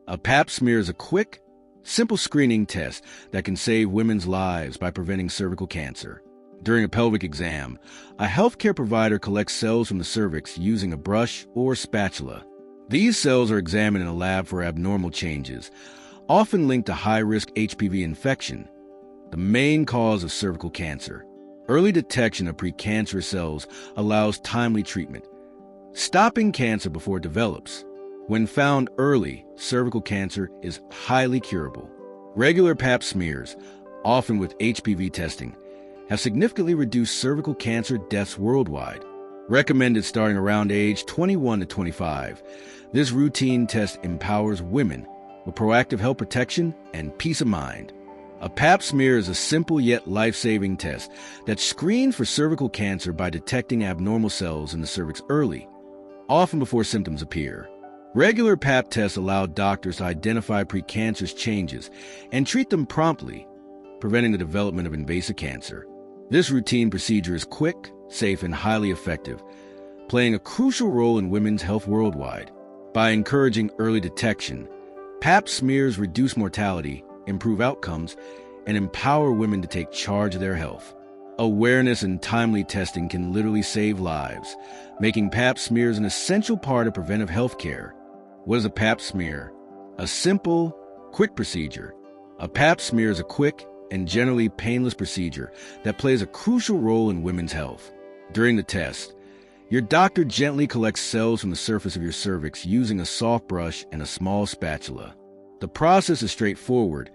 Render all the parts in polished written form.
A Pap smear is a quick, simple screening test that can save women's lives by preventing cervical cancer. During a pelvic exam, a healthcare provider collects cells from the cervix using a brush or spatula. These cells are examined in a lab for abnormal changes, often linked to high-risk HPV infection, the main cause of cervical cancer. Early detection of precancerous cells allows timely treatment, stopping cancer before it develops. When found early, cervical cancer is highly curable. Regular Pap smears, often with HPV testing, have significantly reduced cervical cancer deaths worldwide. Recommended starting around age 21 to 25, this routine test empowers women with proactive health protection and peace of mind. A Pap smear is a simple yet life-saving test that screens for cervical cancer by detecting abnormal cells in the cervix early, often before symptoms appear. Regular Pap tests allow doctors to identify precancerous changes and treat them promptly, preventing the development of invasive cancer. This routine procedure is quick, safe, and highly effective, playing a crucial role in women's health worldwide. By encouraging early detection, Pap smears reduce mortality, improve outcomes, and empower women to take charge of their health. Awareness and timely testing can literally save lives, making Pap smears an essential part of preventive health care. What is a Pap smear? A simple, quick procedure. A Pap smear is a quick and generally painless procedure that plays a crucial role in women's health. During the test, your doctor gently collects cells from the surface of your cervix using a soft brush and a small spatula. The process is straightforward,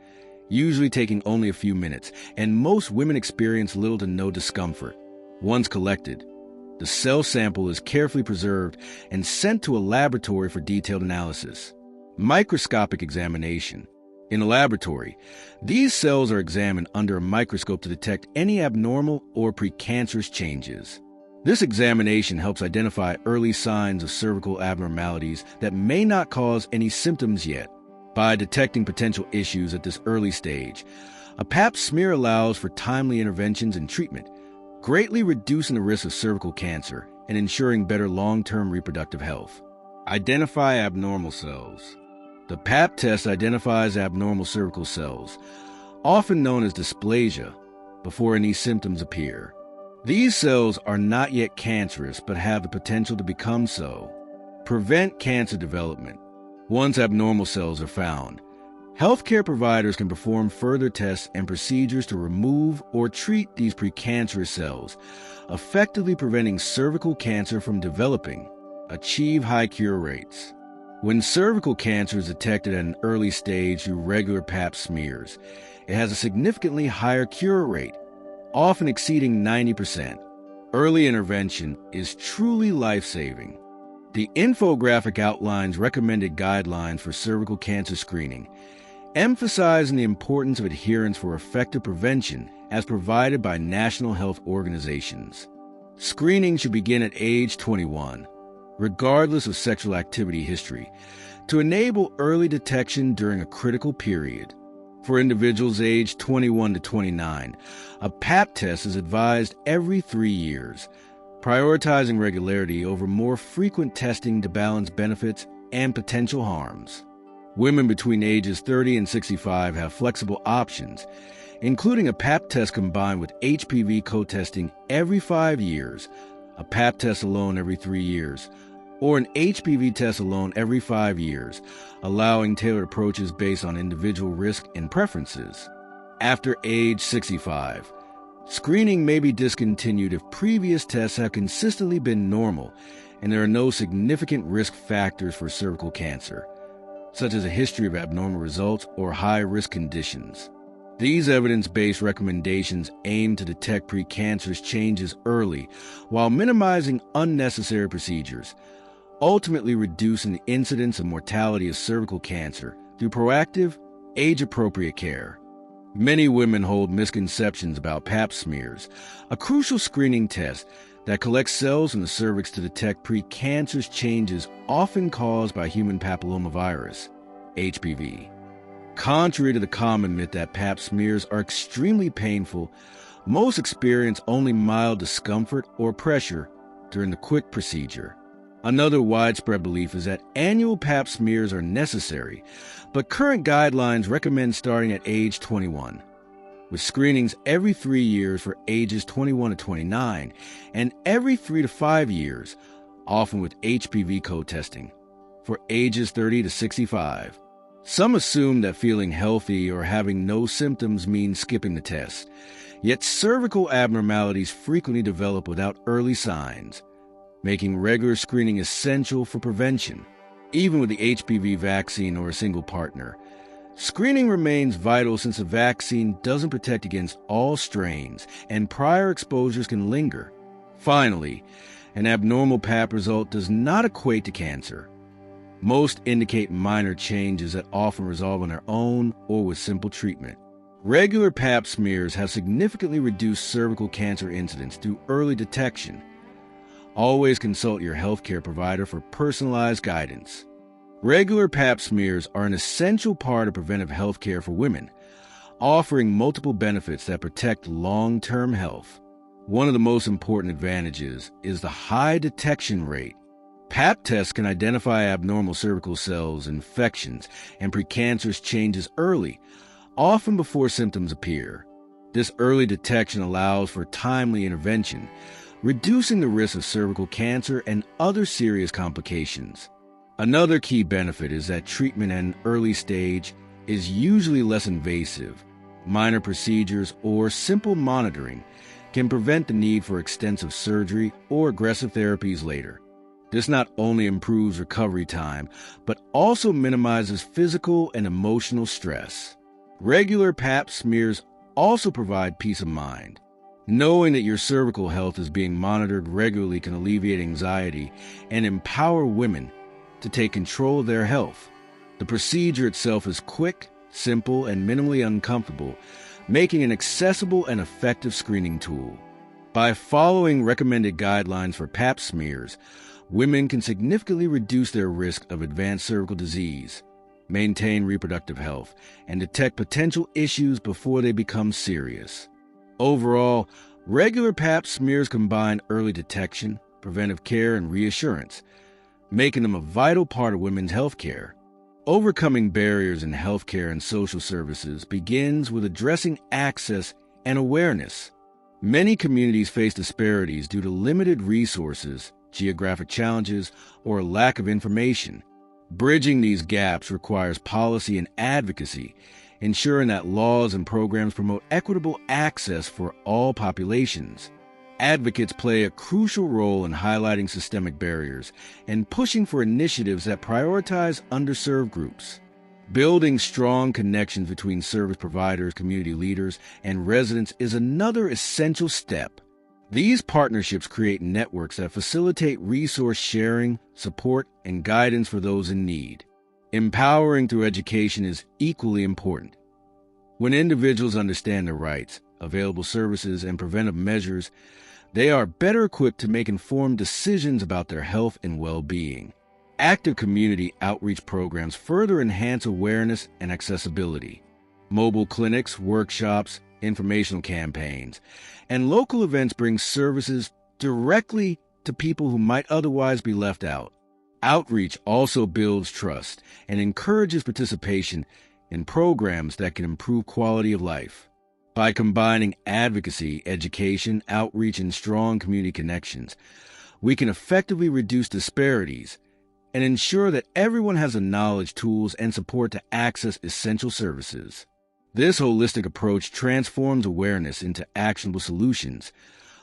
usually taking only a few minutes, and most women experience little to no discomfort. Once collected, the cell sample is carefully preserved and sent to a laboratory for detailed analysis. Microscopic examination. In a laboratory, these cells are examined under a microscope to detect any abnormal or precancerous changes. This examination helps identify early signs of cervical abnormalities that may not cause any symptoms yet. By detecting potential issues at this early stage, a Pap smear allows for timely interventions and treatment, greatly reducing the risk of cervical cancer and ensuring better long-term reproductive health. Identify abnormal cells. The Pap test identifies abnormal cervical cells, often known as dysplasia, before any symptoms appear. These cells are not yet cancerous but have the potential to become so. Prevent cancer development. Once abnormal cells are found, healthcare providers can perform further tests and procedures to remove or treat these precancerous cells, effectively preventing cervical cancer from developing. Achieve high cure rates. When cervical cancer is detected at an early stage through regular Pap smears, it has a significantly higher cure rate, often exceeding 90%. Early intervention is truly life-saving. The infographic outlines recommended guidelines for cervical cancer screening, emphasizing the importance of adherence for effective prevention as provided by national health organizations. Screening should begin at age 21, regardless of sexual activity history, to enable early detection during a critical period. For individuals aged 21 to 29, a Pap test is advised every 3 years, prioritizing regularity over more frequent testing to balance benefits and potential harms. Women between ages 30 and 65 have flexible options, including a Pap test combined with HPV co-testing every 5 years, a Pap test alone every 3 years, or an HPV test alone every 5 years, allowing tailored approaches based on individual risk and preferences. After age 65, screening may be discontinued if previous tests have consistently been normal and there are no significant risk factors for cervical cancer, such as a history of abnormal results or high-risk conditions. These evidence-based recommendations aim to detect precancerous changes early while minimizing unnecessary procedures, ultimately reducing the incidence and mortality of cervical cancer through proactive, age-appropriate care. Many women hold misconceptions about Pap smears, a crucial screening test that collects cells in the cervix to detect precancerous changes often caused by human papillomavirus, HPV. Contrary to the common myth that Pap smears are extremely painful, most experience only mild discomfort or pressure during the quick procedure. Another widespread belief is that annual Pap smears are necessary, but current guidelines recommend starting at age 21, with screenings every 3 years for ages 21 to 29 and every 3 to 5 years, often with HPV co-testing, for ages 30 to 65. Some assume that feeling healthy or having no symptoms means skipping the test, yet cervical abnormalities frequently develop without early signs, making regular screening essential for prevention. Even with the HPV vaccine or a single partner, screening remains vital since the vaccine doesn't protect against all strains and prior exposures can linger. Finally, an abnormal Pap result does not equate to cancer. Most indicate minor changes that often resolve on their own or with simple treatment. Regular Pap smears have significantly reduced cervical cancer incidence through early detection. Always consult your healthcare provider for personalized guidance. Regular Pap smears are an essential part of preventive healthcare for women, offering multiple benefits that protect long-term health. One of the most important advantages is the high detection rate. Pap tests can identify abnormal cervical cells, infections, and precancerous changes early, often before symptoms appear. This early detection allows for timely intervention, reducing the risk of cervical cancer and other serious complications. Another key benefit is that treatment at an early stage is usually less invasive. Minor procedures or simple monitoring can prevent the need for extensive surgery or aggressive therapies later. This not only improves recovery time, but also minimizes physical and emotional stress. Regular Pap smears also provide peace of mind. Knowing that your cervical health is being monitored regularly can alleviate anxiety and empower women to take control of their health. The procedure itself is quick, simple, and minimally uncomfortable, making an accessible and effective screening tool. By following recommended guidelines for Pap smears, women can significantly reduce their risk of advanced cervical disease, maintain reproductive health, and detect potential issues before they become serious. Overall, regular Pap smears combine early detection, preventive care, and reassurance, making them a vital part of women's health care. Overcoming barriers in healthcare and social services begins with addressing access and awareness. Many communities face disparities due to limited resources, geographic challenges, or lack of information. Bridging these gaps requires policy and advocacy, ensuring that laws and programs promote equitable access for all populations. Advocates play a crucial role in highlighting systemic barriers and pushing for initiatives that prioritize underserved groups. Building strong connections between service providers, community leaders, and residents is another essential step. These partnerships create networks that facilitate resource sharing, support, and guidance for those in need. Empowering through education is equally important. When individuals understand their rights, available services, and preventive measures, they are better equipped to make informed decisions about their health and well-being. Active community outreach programs further enhance awareness and accessibility. Mobile clinics, workshops, informational campaigns, and local events bring services directly to people who might otherwise be left out. Outreach also builds trust and encourages participation in programs that can improve quality of life. By combining advocacy, education, outreach, and strong community connections, we can effectively reduce disparities and ensure that everyone has the knowledge, tools, and support to access essential services. This holistic approach transforms awareness into actionable solutions,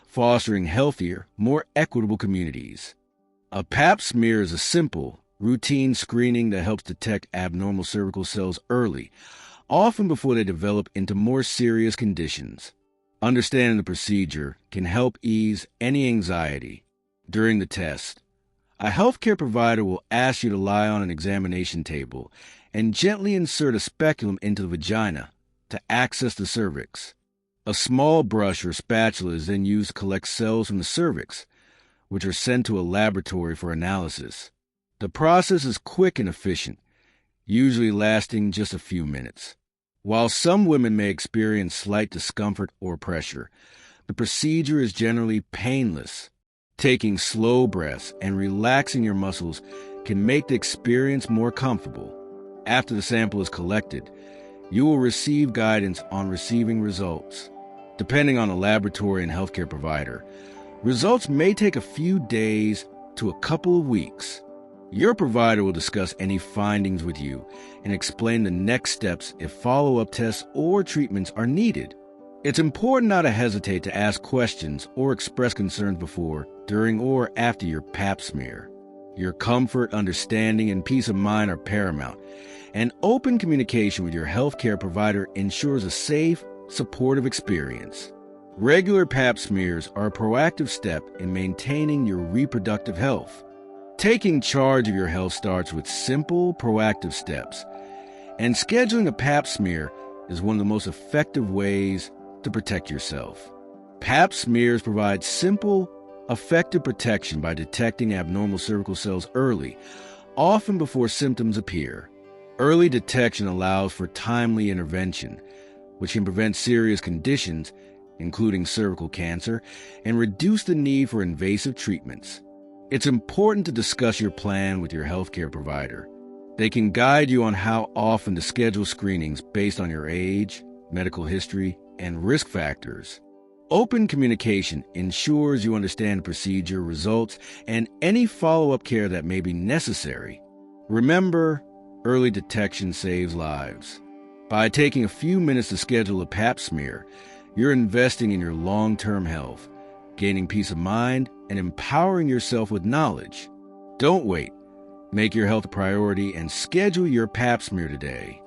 fostering healthier, more equitable communities. A Pap smear is a simple, routine screening that helps detect abnormal cervical cells early, often before they develop into more serious conditions. Understanding the procedure can help ease any anxiety. During the test, a healthcare provider will ask you to lie on an examination table and gently insert a speculum into the vagina to access the cervix. A small brush or spatula is then used to collect cells from the cervix, which are sent to a laboratory for analysis. The process is quick and efficient, usually lasting just a few minutes. While some women may experience slight discomfort or pressure, the procedure is generally painless. Taking slow breaths and relaxing your muscles can make the experience more comfortable. After the sample is collected, you will receive guidance on receiving results. Depending on the laboratory and healthcare provider, results may take a few days to a couple of weeks. Your provider will discuss any findings with you and explain the next steps if follow-up tests or treatments are needed. It's important not to hesitate to ask questions or express concerns before, during, or after your Pap smear. Your comfort, understanding, and peace of mind are paramount, and open communication with your healthcare provider ensures a safe, supportive experience. Regular Pap smears are a proactive step in maintaining your reproductive health. Taking charge of your health starts with simple, proactive steps, and scheduling a Pap smear is one of the most effective ways to protect yourself. Pap smears provide simple, effective protection by detecting abnormal cervical cells early, often before symptoms appear. Early detection allows for timely intervention, which can prevent serious conditions, including cervical cancer, and reduce the need for invasive treatments. It's important to discuss your plan with your healthcare provider. They can guide you on how often to schedule screenings based on your age, medical history, and risk factors. Open communication ensures you understand the procedure, results, and any follow-up care that may be necessary. Remember, early detection saves lives. By taking a few minutes to schedule a Pap smear, you're investing in your long-term health, gaining peace of mind, and empowering yourself with knowledge. Don't wait. Make your health a priority and schedule your Pap smear today.